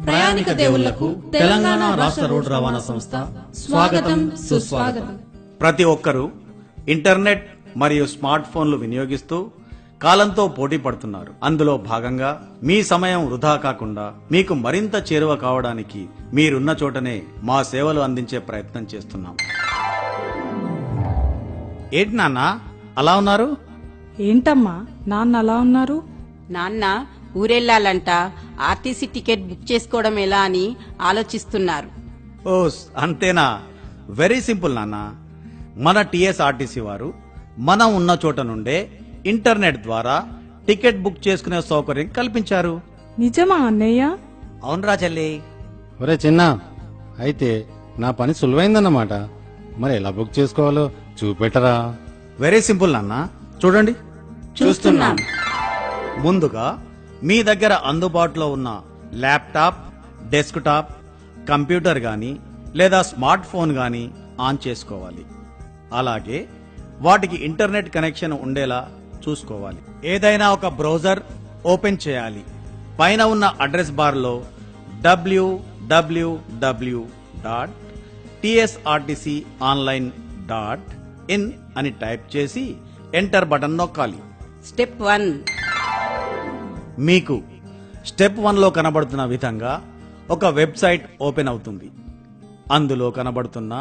ప్రయాణిక దేవుళ్లకు తెలంగాణ రాష్ట్ర రోడ్డు రవాణా సంస్థ స్వాగతం సుస్వాగతం. ప్రతి ఒక్కరూ ఇంటర్నెట్ మరియు స్మార్ట్ ఫోన్లు వినియోగిస్తూ కాలంతో పోటీ పడుతున్నారు. అందులో భాగంగా మీ సమయం వృధా కాకుండా మీకు మరింత చేరువ కావడానికి మీరున్న చోటనే మా సేవలు అందించే ప్రయత్నం చేస్తున్నాం. ఏంటి నాన్న అలా ఉన్నారు? ఏంటమ్మా నాన్న అలా ఉన్నారు? నాన్న ఊరెళ్లాలంట, ఆర్టీసీ టికెట్ బుక్ చేసుకోవడం ఎలా అని ఆలోచిస్తున్నారు. ఓస్ అంతేనా? వెరీ సింపుల్ నాన్న. మన టీఎస్ఆర్టీసీ వారు మనం ఉన్న చోట నుండే ఇంటర్నెట్ ద్వారా టికెట్ బుక్ చేసుకునే సౌకర్యం కల్పించారు. నిజమా అన్నయ్య? అవునరా చెల్లి. ఒరే చిన్న, అయితే నా పని సులువైందన్నమాట. మరి ఎలా బుక్ చేసుకోవాలో చూపెట్టరా? వెరీ సింపుల్ నాన్న. చూడండి. చూస్తున్నాం. ముందుగా మీ దగ్గర అందుబాటులో ఉన్న ల్యాప్టాప్, డెస్క్టాప్, కంప్యూటర్ గాని లేదా స్మార్ట్ ఫోన్ గాని ఆన్ చేసుకోవాలి. అలాగే వాటికి ఇంటర్నెట్ కనెక్షన్ ఉండేలా చూసుకోవాలి. ఏదైనా ఒక బ్రౌజర్ ఓపెన్ చేయాలి. పైన ఉన్న అడ్రస్ బార్ లో www.tsrtconline.in అని టైప్ చేసి ఎంటర్ బటన్ నొక్కాలి. స్టెప్ 1. మీకు స్టెప్ 1 లో కనబడుతున్న విధంగా ఒక వెబ్సైట్ ఓపెన్ అవుతుంది. అందులో కనబడుతున్న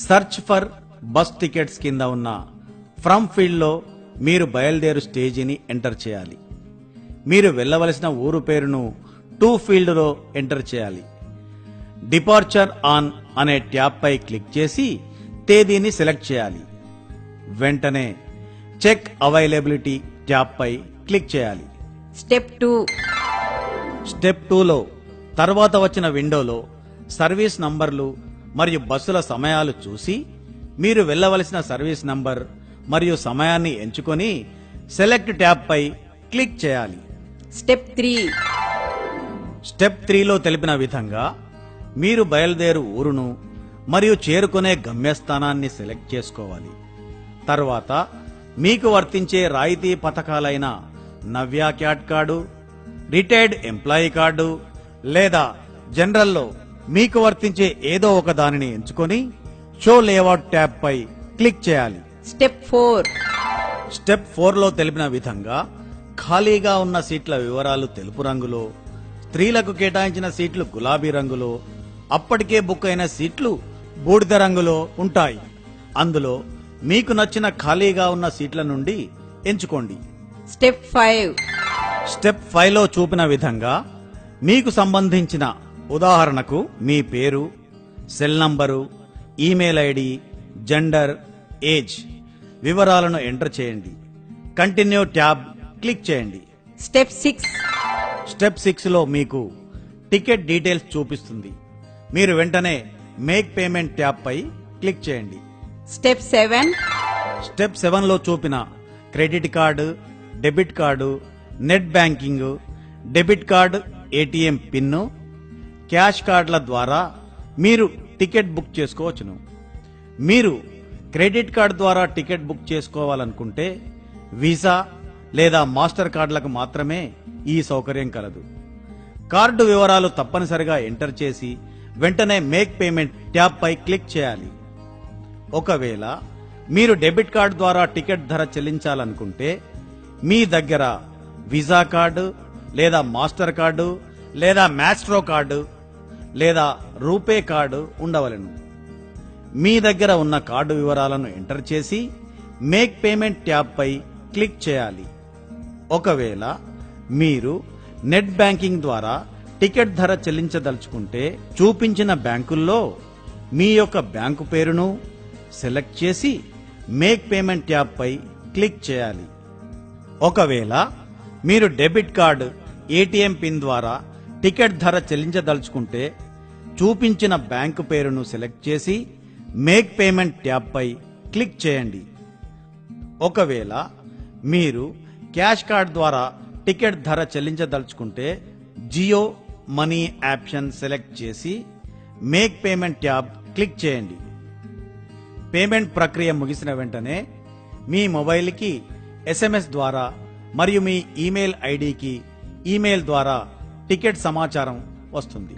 సర్చ్ ఫర్ బస్ టికెట్స్ కింద ఉన్న ఫ్రమ్ ఫీల్డ్ లో మీరు బయలుదేరు స్టేజీని ఎంటర్ చేయాలి. మీరు వెళ్లవలసిన ఊరు పేరును టు ఫీల్డ్ లో ఎంటర్ చేయాలి. డిపార్చర్ ఆన్ అనే ట్యాబ్ పై క్లిక్ చేసి తేదీని సెలెక్ట్ చేయాలి. వెంటనే చెక్ అవైలబిలిటీ ట్యాబ్ పై క్లిక్ చేయాలి. స్టెప్ 2. స్టెప్ 2 లో తర్వాత వచ్చిన విండోలో సర్వీస్ నంబర్లు మరియు బస్సుల సమయాలు చూసి మీరు వెళ్లవలసిన సర్వీస్ నంబర్ మరియు సమయాన్ని ఎంచుకొని సెలెక్ట్ ట్యాబ్ పై క్లిక్ చేయాలి. స్టెప్ 3. స్టెప్ 3 లో తెలిపిన విధంగా మీరు బయలుదేరు ఊరును మరియు చేరుకునే గమ్యస్థానాన్ని సెలెక్ట్ చేసుకోవాలి. తర్వాత మీకు వర్తించే రాయితీ పథకాలైన Navya cat card, retired employee card లేదా జనరల్లో మీకు వర్తించే ఏదో ఒక దానిని ఎంచుకొని షో లేఅవుట్ ట్యాబ్ పై క్లిక్ చేయాలి. స్టెప్ 4. స్టెప్ 4 లో తెలిపిన విధంగా ఖాళీగా ఉన్న సీట్ల వివరాలు తెలుపు రంగులో, స్త్రీలకు కేటాయించిన సీట్లు గులాబీ రంగులో, అప్పటికే బుక్ అయిన సీట్లు బూడిద రంగులో ఉంటాయి. అందులో మీకు నచ్చిన ఖాళీగా ఉన్న సీట్ల నుండి ఎంచుకోండి. స్టెప్ 5. స్టెప్ 5 లో చూపిన విధంగా మీకు సంబంధించిన, ఉదాహరణకు మీ పేరు, cell number, email ID, gender, age వివరాలను ఎంటర్ చేయండి. కంటిన్యూ ట్యాబ్ క్లిక్ చేయండి. స్టెప్ 6. స్టెప్ 6 లో మీకు టికెట్ డీటెయిల్స్ చూపిస్తుంది. మీరు వెంటనే మేక్ పేమెంట్ ట్యాబ్ పై క్లిక్ చేయండి. స్టెప్ 7. స్టెప్ 7 లో చూపిన credit card, debit card, net banking, debit card, ATM pin, cash కార్డుల ద్వారా మీరు టికెట్ బుక్ చేసుకోవచ్చును. మీరు క్రెడిట్ కార్డు ద్వారా టికెట్ బుక్ చేసుకోవాలనుకుంటే వీసా లేదా మాస్టర్ కార్డులకు మాత్రమే ఈ సౌకర్యం కలదు. కార్డు వివరాలు తప్పనిసరిగా ఎంటర్ చేసి వెంటనే మేక్ పేమెంట్ ట్యాబ్ పై క్లిక్ చేయాలి. ఒకవేళ మీరు డెబిట్ కార్డు ద్వారా టికెట్ ధర చెల్లించాలనుకుంటే మీ దగ్గర వీసా కార్డు లేదా మాస్టర్ కార్డు లేదా మ్యాస్ట్రో కార్డు లేదా రూపే కార్డు ఉండవలెను. మీ దగ్గర ఉన్న కార్డు వివరాలను ఎంటర్ చేసి మేక్ పేమెంట్ ట్యాబ్ పై క్లిక్ చేయాలి. ఒకవేళ మీరు నెట్ బ్యాంకింగ్ ద్వారా టికెట్ ధర చెల్లించదలుచుకుంటే చూపించిన బ్యాంకుల్లో మీ యొక్క బ్యాంకు పేరును సెలెక్ట్ చేసి మేక్ పేమెంట్ ట్యాబ్ పై క్లిక్ చేయాలి. ఒకవేళ మీరు డెబిట్ కార్డు, ఏటీఎం పిన్ ద్వారా టికెట్ ధర చెల్లించదలుచుకుంటే చూపించిన బ్యాంకు పేరును సెలెక్ట్ చేసి మేక్ పేమెంట్ ట్యాబ్ పై క్లిక్ చేయండి. ఒకవేళ మీరు క్యాష్ కార్డ్ ద్వారా టికెట్ ధర చెల్లించదలుచుకుంటే జియో మనీ ఆప్షన్ సెలెక్ట్ చేసి మేక్ పేమెంట్ ట్యాబ్ క్లిక్ చేయండి. పేమెంట్ ప్రక్రియ ముగిసిన వెంటనే మీ మొబైల్కి ఎస్ఎంఎస్ ద్వారా మరియు మీ ఈమెయిల్ ఐడికి ఈమెయిల్ ద్వారా టికెట్ సమాచారం వస్తుంది.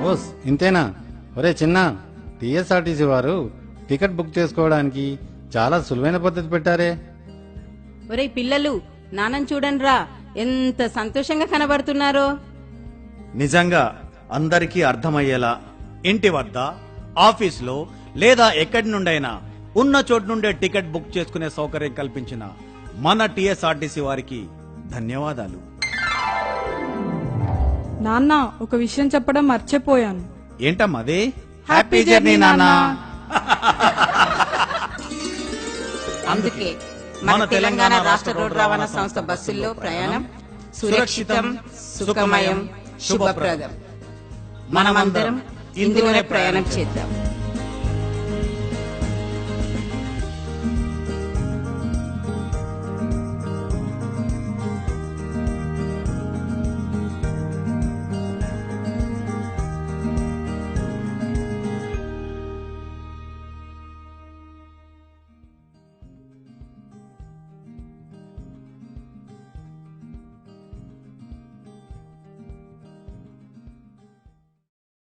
ఓస్ ఇంతేనా? ఒరే చిన్న, టీఎస్ఆర్టీసీ వారు టికెట్ బుక్ చేసుకోవడానికి చాలా సులువైన పద్ధతి పెట్టారే. ఒరేయ్ పిల్లలు, నాన్నని చూడండిరా, ఎంత సంతోషంగా కనబడుతున్నారో. నిజంగా అందరికీ అర్థమయ్యేలా ఇంటి వద్ద, ఆఫీసులో లేదా ఎక్కడి నుండైనా ఉన్న చోటు నుండే టికెట్ బుక్ చేసుకునే సౌకర్యం కల్పించిన మన టీఎస్ఆర్టీసీ వారికి ధన్యవాదాలు. నాన్న, ఒక విషయం చెప్పడం మర్చిపోయాను. ఏంటమ్మా అదే? హ్యాపీ జర్నీ నాన్న. అందుకే మన తెలంగాణ రాష్ట్ర రోడ్డు రవాణా సంస్థ బస్సుల్లో ప్రయాణం సురక్షితం, సుఖమయం, శుభప్రదం. మనమందరం ఇందులోనే ప్రయాణం చేద్దాం.